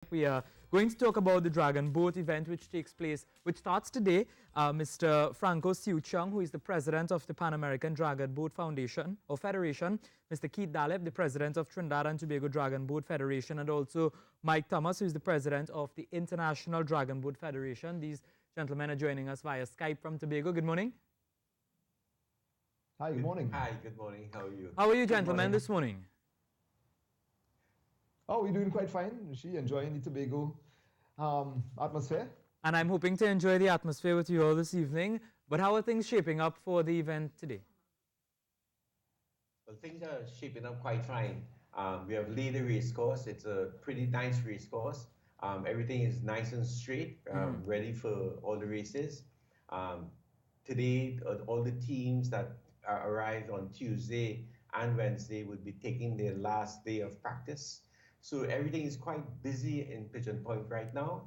We are going to talk about the Dragon Boat event which starts today. Mr. Franco Siu Chung, who is the president of the Pan American Dragon Boat Foundation or Federation, Mr. Keith Daleb, the president of Trinidad and Tobago Dragon Boat Federation, and also Mike Thomas, who is the president of the International Dragon Boat Federation. These gentlemen are joining us via Skype from Tobago. Good morning. Hi, good morning. Hi, good morning. How are you? How are you, gentlemen, this morning? Oh, we're doing quite fine, Rishi, enjoying the Tobago atmosphere. And I'm hoping to enjoy the atmosphere with you all this evening. But how are things shaping up for the event today? Well, things are shaping up quite fine. We have laid the race course. It's a pretty nice race course. Everything is nice and straight, ready for all the races. Today, all the teams that arrived on Tuesday and Wednesday will be taking their last day of practice. So everything is quite busy in Pigeon Point right now.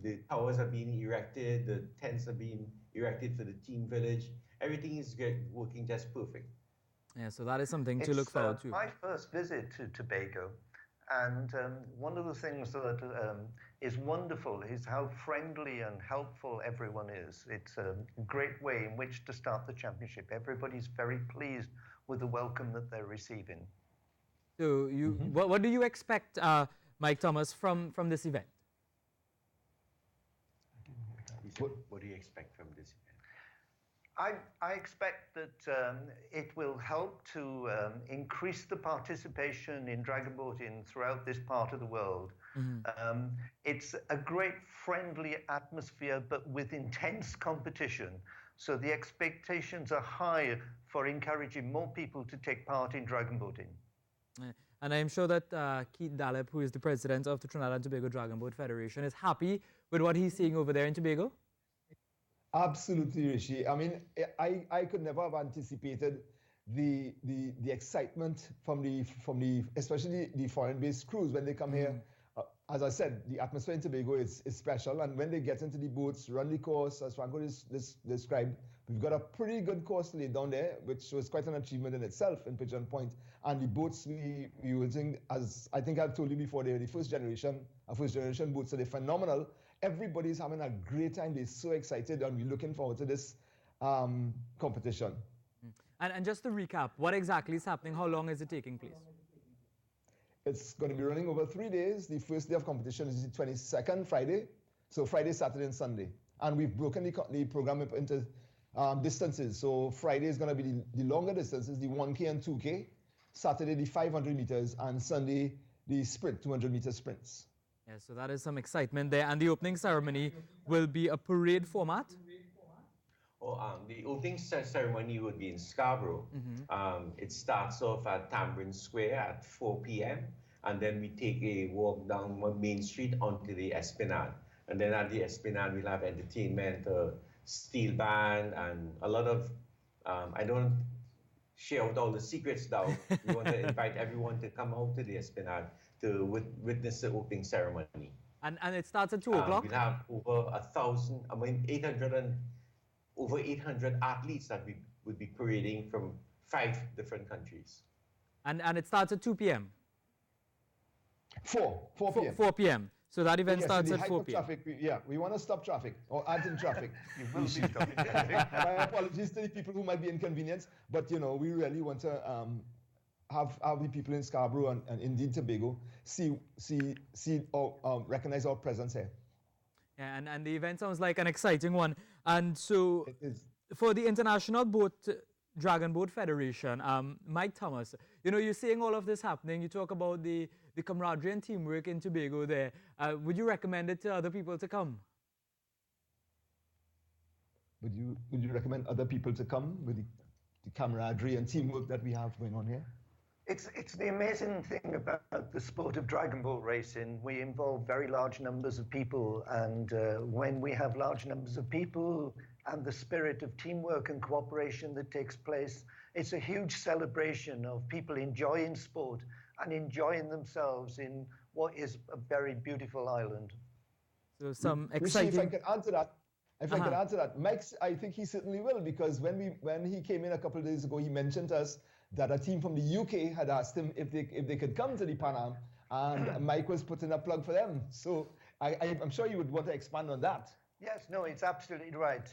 The towers are being erected, the tents are being erected for the team village. Everything is working just perfect. Yeah, so that is something to look forward to. It's my first visit to Tobago, and one of the things that is wonderful is how friendly and helpful everyone is. It's a great way in which to start the championship. Everybody's very pleased with the welcome that they're receiving. So, what do you expect, Mike Thomas, from this event? What do you expect from this event? I expect that it will help to increase the participation in dragon boating throughout this part of the world. It's a great friendly atmosphere, but with intense competition. So the expectations are high for encouraging more people to take part in dragon boating. And I'm sure that Keith Daleb, who is the president of the Trinidad and Tobago Dragon Boat Federation, is happy with what he's seeing over there in Tobago? Absolutely, Rishi. I mean, I could never have anticipated the excitement from the especially the foreign-based crews when they come here. As I said, the atmosphere in Tobago is special, and when they get into the boats, run the course, as Franco described, we've got a pretty good course laid down there, which was quite an achievement in itself in Pigeon Point. And the boats we using, as I think I've told you before, they're the first generation boats, so they're phenomenal. Everybody's having a great time. They're so excited, and we're looking forward to this competition. And just to recap, what exactly is happening? How long is it taking place? It's going to be running over 3 days. The first day of competition is the 22nd, Friday. So Friday, Saturday, and Sunday. And we've broken the program up into distances. So Friday is going to be the longer distances, the 1K and 2K. Saturday, the 500 meters. And Sunday, the sprint, 200-meter sprints. Yeah, so that is some excitement there. And the opening ceremony will be a parade format? The opening ceremony would be in Scarborough. It starts off at Tambourine Square at 4 p.m. and then we take a walk down Main Street onto the Esplanade. And then at the Esplanade, we'll have entertainment, steel band, and a lot of, I don't share out all the secrets now. We want to invite everyone to come out to the Esplanade to witness the opening ceremony. And it starts at 2 o'clock? We'll have over 800 athletes that we would be parading from 5 different countries. And it starts at 2 p.m.? 4 p.m. 4 p.m. So that event starts at 4 p.m. We want to stop traffic or add in traffic. You will be stopping traffic. My apologies to the people who might be inconvenienced, but we really want to have the people in Scarborough and indeed Tobago see or recognize our presence here. Yeah, and the event sounds like an exciting one. And so, for the International Dragon Boat Federation, Mike Thomas, you're seeing all of this happening. You talk about the camaraderie and teamwork in Tobago there. Would you recommend it to other people to come? Would you recommend other people to come with the camaraderie and teamwork that we have going on here? It's the amazing thing about the sport of dragon boat racing. We involve very large numbers of people, and when we have large numbers of people and the spirit of teamwork and cooperation that takes place, it's a huge celebration of people enjoying sport and enjoying themselves in what is a very beautiful island. So some exciting... Rishi, if I could answer that, If I can add to that, Mike, I think he certainly will, because when he came in a couple of days ago, he mentioned to us that a team from the UK had asked him if they could come to the Pan Am and Mike was putting a plug for them. So I'm sure you would want to expand on that. Yes, no, it's absolutely right.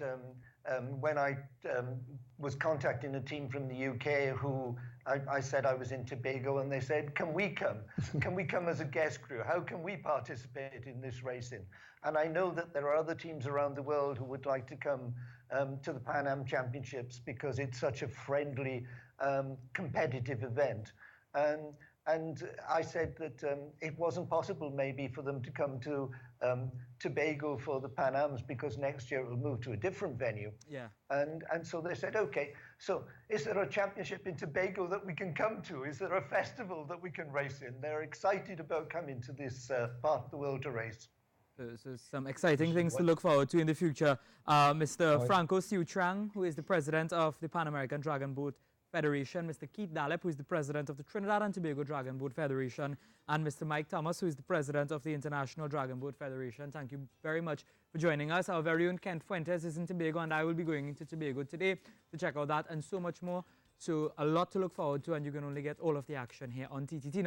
When I was contacting a team from the UK who I said I was in Tobago, and they said, can we come? Can we come as a guest crew? How can we participate in this racing? And I know that there are other teams around the world who would like to come to the Pan Am Championships because it's such a friendly, competitive event. And I said that it wasn't possible maybe for them to come to Tobago for the Pan Ams because next year it will move to a different venue. Yeah. And so they said, okay, so is there a championship in Tobago that we can come to? Is there a festival that we can race in? They're excited about coming to this part of the world to race. So some exciting things to look forward to in the future. Mr. Franco Siu-Chang, who is the president of the Pan American Dragon Boat Federation, Mr. Keith Dahlep, who is the president of the Trinidad and Tobago Dragon Boat Federation, and Mr. Mike Thomas, who is the president of the International Dragon Boat Federation. Thank you very much for joining us. Our very own Kent Fuentes is in Tobago, and I will be going into Tobago today to check out that and so much more. So a lot to look forward to, and you can only get all of the action here on TTT. Now,